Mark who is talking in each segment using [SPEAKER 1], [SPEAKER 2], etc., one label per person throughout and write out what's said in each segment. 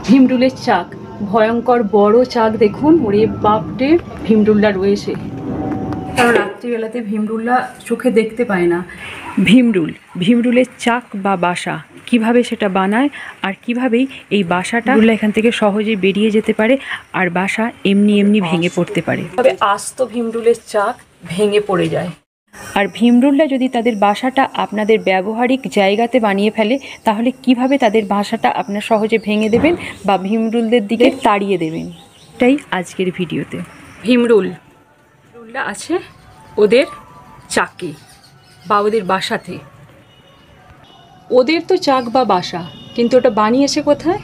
[SPEAKER 1] ভীমরুলের চাক, ভয়ঙ্কর বড় চাক দেখুন। ওরে বাপরে, ভীমরুলটা রয়েছে। কারণ রাত্রিবেলাতে ভীমরুলরা চোখে দেখতে পায় না। ভীমরুলের চাক বা বাসা কিভাবে সেটা বানায় আর কিভাবেই এই বাসাটা এখান থেকে সহজে বেরিয়ে যেতে পারে আর বাসা এমনি এমনি ভেঙে পড়তে পারে। তবে আস্ত ভীমরুলের চাক ভেঙে পড়ে যায়। আর ভীমরুলরা যদি তাদের বাসাটা আপনাদের ব্যবহারিক জায়গাতে বানিয়ে ফেলে, তাহলে কিভাবে তাদের বাসাটা আপনার সহজে ভেঙে দেবেন বা ভীমরুলদের দিকে তাড়িয়ে দেবেন, এটাই আজকের ভিডিওতে। ভীমরুলরা আছে ওদের চাকে বা ওদের বাসাতে। ওদের তো চাক বা বাসা, কিন্তু ওটা বানিয়েছে কোথায়?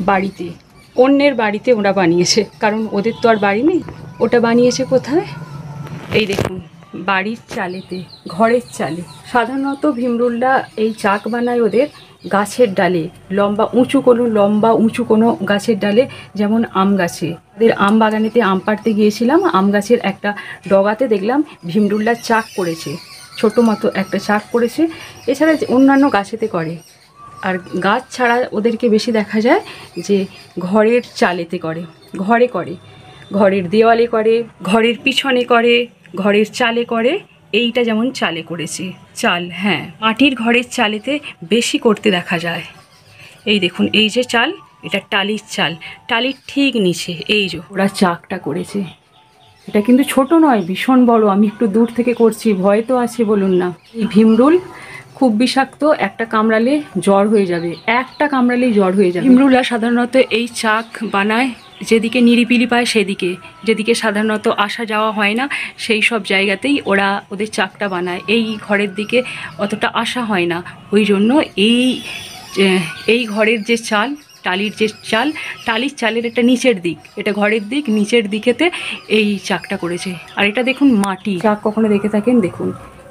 [SPEAKER 1] বাড়িতে, অন্যের বাড়িতে ওরা বানিয়েছে, কারণ ওদের তো আর বাড়ি নেই। ওটা বানিয়েছে কোথায়? এই দেখুন, বাড়ির চালেতে, ঘরের চালে। সাধারণত ভীমরুলরা এই চাক বানায় ওদের গাছের ডালে, লম্বা উঁচু কোনো গাছের ডালে, যেমন আম গাছে। ওদের আম বাগানেতে আম পাড়তে গিয়েছিলাম, আম গাছের একটা ডগাতে দেখলাম ভীমরুলরা চাক করেছে, ছোটো মতো একটা চাক করেছে। এছাড়া অন্যান্য গাছেতে করে। আর গাছ ছাড়া ওদেরকে বেশি দেখা যায় যে ঘরের চালেতে করে, ঘরে করে, ঘরের দেওয়ালে করে, ঘরের পিছনে করে, ঘরের চালে করে। এইটা যেমন চালে করেছে, চাল, হ্যাঁ, মাটির ঘরের চালেতে বেশি করতে দেখা যায়। এই দেখুন, এই যে চাল, এটা টালির চাল, টালির ঠিক নিচে এই যে ওরা চাকটা করেছে। এটা কিন্তু ছোট নয়, ভীষণ বড়। আমি একটু দূর থেকে করছি, ভয় তো আছে বলুন না। এই ভীমরুল খুব বিষাক্ত, একটা কামড়ালে জ্বর হয়ে যাবে, একটা কামড়ালেই জ্বর হয়ে যাবে। ভীমরুলরা সাধারণত এই চাক বানায় যেদিকে নিরিবিলি পায় সেদিকে, যেদিকে সাধারণত আসা যাওয়া হয় না সেই সব জায়গাতেই ওরা ওদের চাকটা বানায়। এই ঘরের দিকে অতটা আসা হয় না, ওই জন্য এই ঘরের যে চাল, টালির যে চাল, টালির চালের এটা নিচের দিক, এটা ঘরের দিক, নিচের দিকেতে এই চাকটা করেছে। আর এটা দেখুন মাটি চাক, কখনো দেখে থাকেন? দেখুন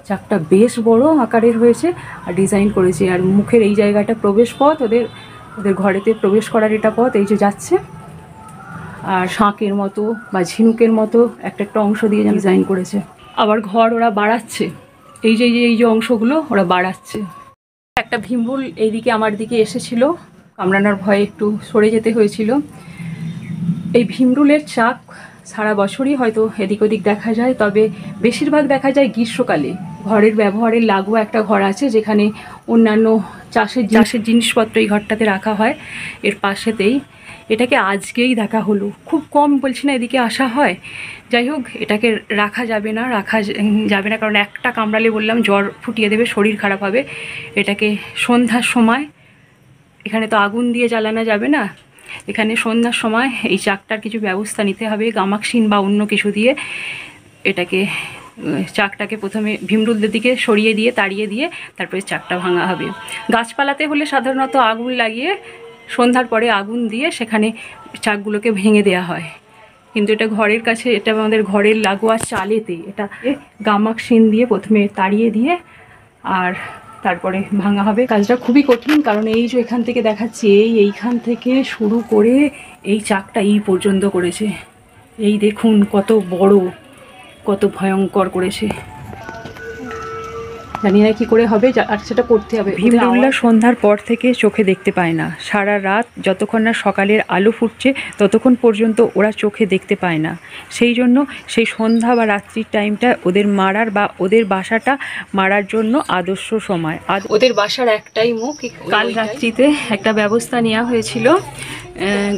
[SPEAKER 1] চাকটা বেশ বড় আকারের হয়েছে আর ডিজাইন করেছে। আর মুখের এই জায়গাটা প্রবেশ পথ, ওদের ঘরেতে প্রবেশ করার এটা পথ, এই যে যাচ্ছে। আর শাঁকের মতো বা ঝিনুকের মতো একটা একটা অংশ দিয়ে ডিজাইন করেছে। আবার ঘর ওরা বাড়াচ্ছে, এই যে অংশগুলো ওরা বাড়াচ্ছে। একটা ভীমরুল এইদিকে আমার দিকে এসেছিল, কামড়ানোর ভয়ে একটু সরে যেতে হয়েছিল। এই ভীমরুলের চাক সারা বছরই হয়তো এদিক ওদিক দেখা যায়, তবে বেশিরভাগ দেখা যায় গ্রীষ্মকালে। ঘরের ব্যবহারের লাগোয়া একটা ঘর আছে, যেখানে অন্যান্য চাষের জিনিসপত্র এই ঘরটাতে রাখা হয়, এর পাশেতেই। এটাকে আজকেই দেখা হলো, খুব কম, বলছি না এদিকে আসা হয়। যাই হোক, এটাকে রাখা যাবে না, কারণ একটা কামড়ালে বললাম জ্বর ফুটিয়ে দেবে, শরীর খারাপ হবে। এটাকে সন্ধ্যার সময়, এখানে তো আগুন দিয়ে জ্বালানো যাবে না, এখানে সন্ধ্যার সময় এই চাকটার কিছু ব্যবস্থা নিতে হবে, গামাক্সিন বা অন্য কিছু দিয়ে। চাকটাকে প্রথমে ভীমরুলদের দিকে সরিয়ে দিয়ে, তাড়িয়ে দিয়ে, তারপরে চাকটা ভাঙা হবে। গাছপালাতে হলে সাধারণত আগুন লাগিয়ে, সন্ধ্যার পরে আগুন দিয়ে সেখানে চাকগুলোকে ভেঙে দেওয়া হয়। কিন্তু এটা ঘরের কাছে, এটা আমাদের ঘরের লাগোয়া চালেতে, এটা গামাক্সিন দিয়ে প্রথমে তাড়িয়ে দিয়ে আর তারপরে ভাঙা হবে। কাজটা খুবই কঠিন, কারণ এই যে এখান থেকে দেখাচ্ছি, এইখান থেকে শুরু করে এই চাকটা এই পর্যন্ত করেছে। এই দেখুন কত বড়, কত ভয়ঙ্কর করেছে। জানি না কি করে হবে, আর সেটা করতে হবে। ভীমরুলরা সন্ধ্যার পর থেকে চোখে দেখতে পায় না, সারা রাত যতক্ষণ না সকালের আলো ফুটছে ততক্ষণ পর্যন্ত ওরা চোখে দেখতে পায় না। সেই জন্য সেই সন্ধ্যা বা রাত্রির টাইমটা ওদের মারার বা ওদের বাসাটা মারার জন্য আদর্শ সময়। আর ওদের বাসার একটাই মুখ। কাল রাত্রিতে একটা ব্যবস্থা নেওয়া হয়েছিল,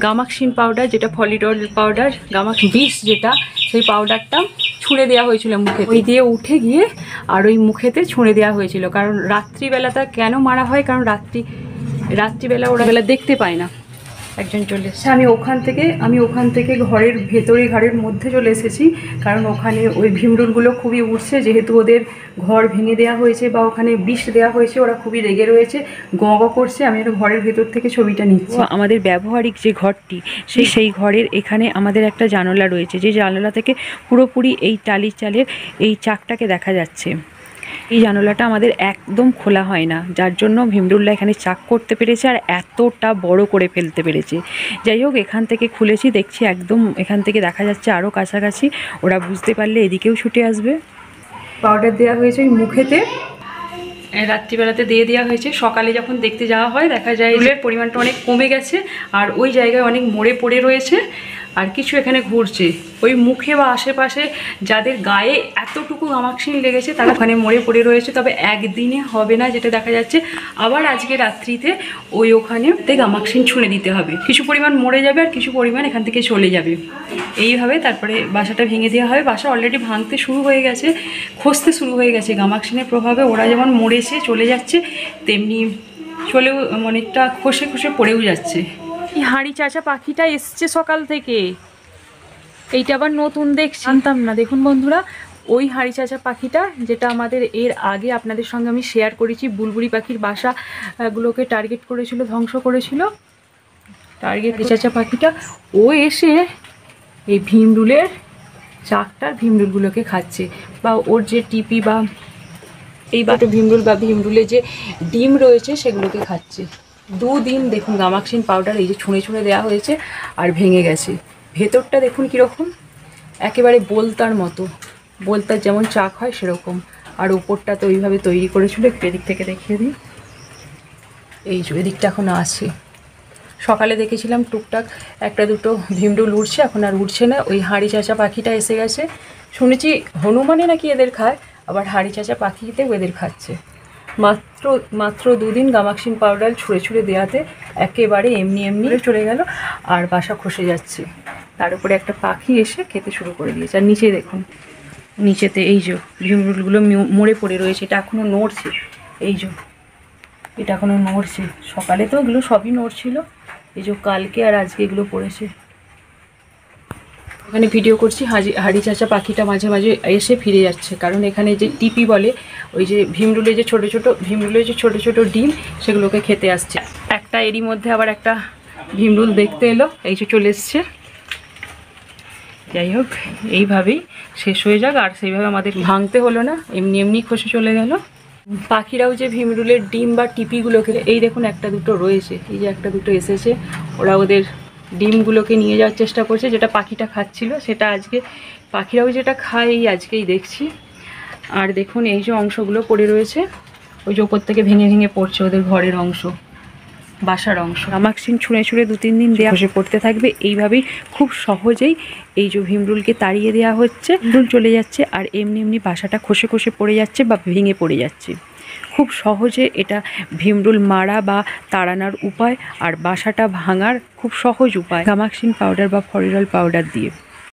[SPEAKER 1] গামাক্সিন পাউডার, যেটা ফলিডল পাউডার, গামাক্স বিষ যেটা, সেই পাউডারটা ছুঁড়ে দেওয়া হয়েছিল মুখে, ওই দিয়ে উঠে গিয়ে আর ওই মুখেতে ছুঁড়ে দেওয়া হয়েছিল। কারণ রাত্রিবেলাটা কেন মারা হয়, কারণ রাত্রিবেলা ওরা দেখতে পায় না। একজন চলে এসেছে, আমি ওখান থেকে ঘরের মধ্যে চলে এসেছি, কারণ ওখানে ওই ভীমরুলগুলো খুবই উঠছে, যেহেতু ওদের ঘর ভেঙে দেওয়া হয়েছে বা ওখানে বিষ দেওয়া হয়েছে, ওরা খুবই রেগে রয়েছে, গঁ গঁ করছে। আমি একটা ঘরের ভেতর থেকে ছবিটা নিচ্ছি। আমাদের ব্যবহারিক যে ঘরটি, সেই ঘরের এখানে আমাদের একটা জানালা রয়েছে, যে জানালা থেকে পুরোপুরি এই টালির চালের এই চাকটাকে দেখা যাচ্ছে। এই জানালাটা আমাদের একদম খোলা হয় না, যার জন্য ভীমরুলরা এখানে চাক করতে পেরেছে আর এতটা বড় করে ফেলতে পেরেছে। যাই হোক, এখান থেকে খুলেছি, দেখছি একদম এখান থেকে দেখা যাচ্ছে আরও কাছাকাছি। ওরা বুঝতে পারলে এদিকেও ছুটে আসবে। পাউডার দেওয়া হয়েছে ওই মুখেতে, রাত্রিবেলাতে দিয়ে দেওয়া হয়েছে। সকালে যখন দেখতে যাওয়া হয় দেখা যায় এর পরিমাণটা অনেক কমে গেছে, আর ওই জায়গায় অনেক মরে পড়ে রয়েছে, আর কিছু এখানে ঘুরছে। ওই মুখে বা আশেপাশে যাদের গায়ে এতটুকু গামাক্সিন লেগেছে তারা ওখানে মরে পড়ে রয়েছে। তবে একদিনে হবে না, যেটা দেখা যাচ্ছে আবার আজকে রাত্রিতে ওখানে গামাক্সিন ছুঁড়ে দিতে হবে। কিছু পরিমাণ মরে যাবে আর কিছু পরিমাণ এখান থেকে চলে যাবে। এইভাবে তারপরে বাসাটা ভেঙে দেওয়া হবে। বাসা অলরেডি ভাঙতে শুরু হয়ে গেছে, খসতে শুরু হয়ে গেছে। গামাক্সিনের প্রভাবে ওরা যেমন মরেছে চলে যাচ্ছে, তেমনি চলেও অনেকটা খসে খসে পড়েও যাচ্ছে। এই হাঁড়ি চাচা পাখিটা এসছে সকাল থেকে, এইটা আবার নতুন দেখছি, জানতাম না। দেখুন বন্ধুরা, ওই হাঁড়ি চাচা পাখিটা যেটা আমাদের এর আগে আপনাদের সঙ্গে আমি শেয়ার করেছি, বুলবুলি পাখির বাসাগুলোকে টার্গেট করেছিল, ধ্বংস করেছিল। টার্গেট চাচা পাখিটা ও এসে এই ভীমরুলের চাকটার ভীমরুলগুলোকে খাচ্ছে, বা ওর যে টিপি বা এই বাটো ভীমরুল বা ভীমরুলের যে ডিম রয়েছে সেগুলোকে খাচ্ছে। 2 দিন দেখুন গামাক্সিন পাউডার এই যে ছুঁড়ে ছুঁড়ে দেওয়া হয়েছে আর ভেঙে গেছে। ভেতরটা দেখুন কীরকম, একেবারে বোলতার মতো, বোলতার যেমন চাক হয় সেরকম। আর ওপরটা তো ওইভাবে তৈরি করেছিল। একটু এদিক থেকে দেখিয়ে দিই, এই যে এদিকটা এখনও আছে। সকালে দেখেছিলাম টুকটাক একটা দুটো ভীমরুল উঠছে, এখন আর উঠছে না। ওই হাঁড়ি চাচা পাখিটা এসে গেছে। শুনেছি হনুমানে নাকি এদের খায়, আবার হাঁড়ি চাচা পাখিতেও এদের খাচ্ছে। মাত্র 2 দিন গামাক্সিন পাউডার ছুঁড়ে ছুঁড়ে দেওয়াতে একেবারে এমনি চলে গেল, আর বাসা খসে যাচ্ছে। তার উপরে একটা পাখি এসে খেতে শুরু করে দিয়েছে। আর নিচে দেখুন, নিচেতে এই যে ভীমরুলগুলো মরে পড়ে রয়েছে। এটা এখনও নড়ছে, এই যে এটা এখনও নড়ছে। সকালে তো এগুলো সবই নড়ছিল, এই যে কালকে আর আজকে এগুলো পড়েছে। এখানে ভিডিও করছি, হাঁড়ি চাচা পাখিটা মাঝে মাঝে এসে ফিরে যাচ্ছে, কারণ এখানে যে টিপি বলে, ওই যে ভীমরুলের যে ছোটো ছোটো ডিম, সেগুলোকে খেতে আসছে। একটা এরই মধ্যে আবার একটা ভীমরুল দেখতে এলো, এই যে চলে এসছে। যাই হোক, এইভাবেই শেষ হয়ে যাক, আর সেইভাবে আমাদের ভাঙতে হলো না, এমনি খসে চলে গেল। পাখিরাও যে ভীমরুলের ডিম বা টিপিগুলোকে, এই দেখুন একটা দুটো রয়েছে, এই যে একটা দুটো এসেছে, ওরা ওদের ডিমগুলোকে নিয়ে যাওয়ার চেষ্টা করছে। যেটা পাখিটা খাচ্ছিল সেটা আজকে পাখিরাও যেটা খায় এই আজকেই দেখছি। আর দেখুন এই যে অংশগুলো পড়ে রয়েছে, ওই যে ওপর থেকে ভেঙে পড়ছে ওদের ঘরের অংশ, বাসার অংশ। গামাক্সিন ছুঁড়ে 2-3 দিন দেওয়া খসে পড়তে থাকবে। এইভাবেই খুব সহজেই এই যে ভীমরুলকে তাড়িয়ে দেওয়া হচ্ছে, ভীমরুল চলে যাচ্ছে, আর এমনি বাসাটা খসে পড়ে যাচ্ছে বা ভেঙে পড়ে যাচ্ছে। খুব সহজে এটা ভীমরুল মারা বা তাড়ানোর উপায়, আর বাসাটা ভাঙার খুব সহজ উপায় গামাক্সিন পাউডার বা ফরিরল পাউডার দিয়ে।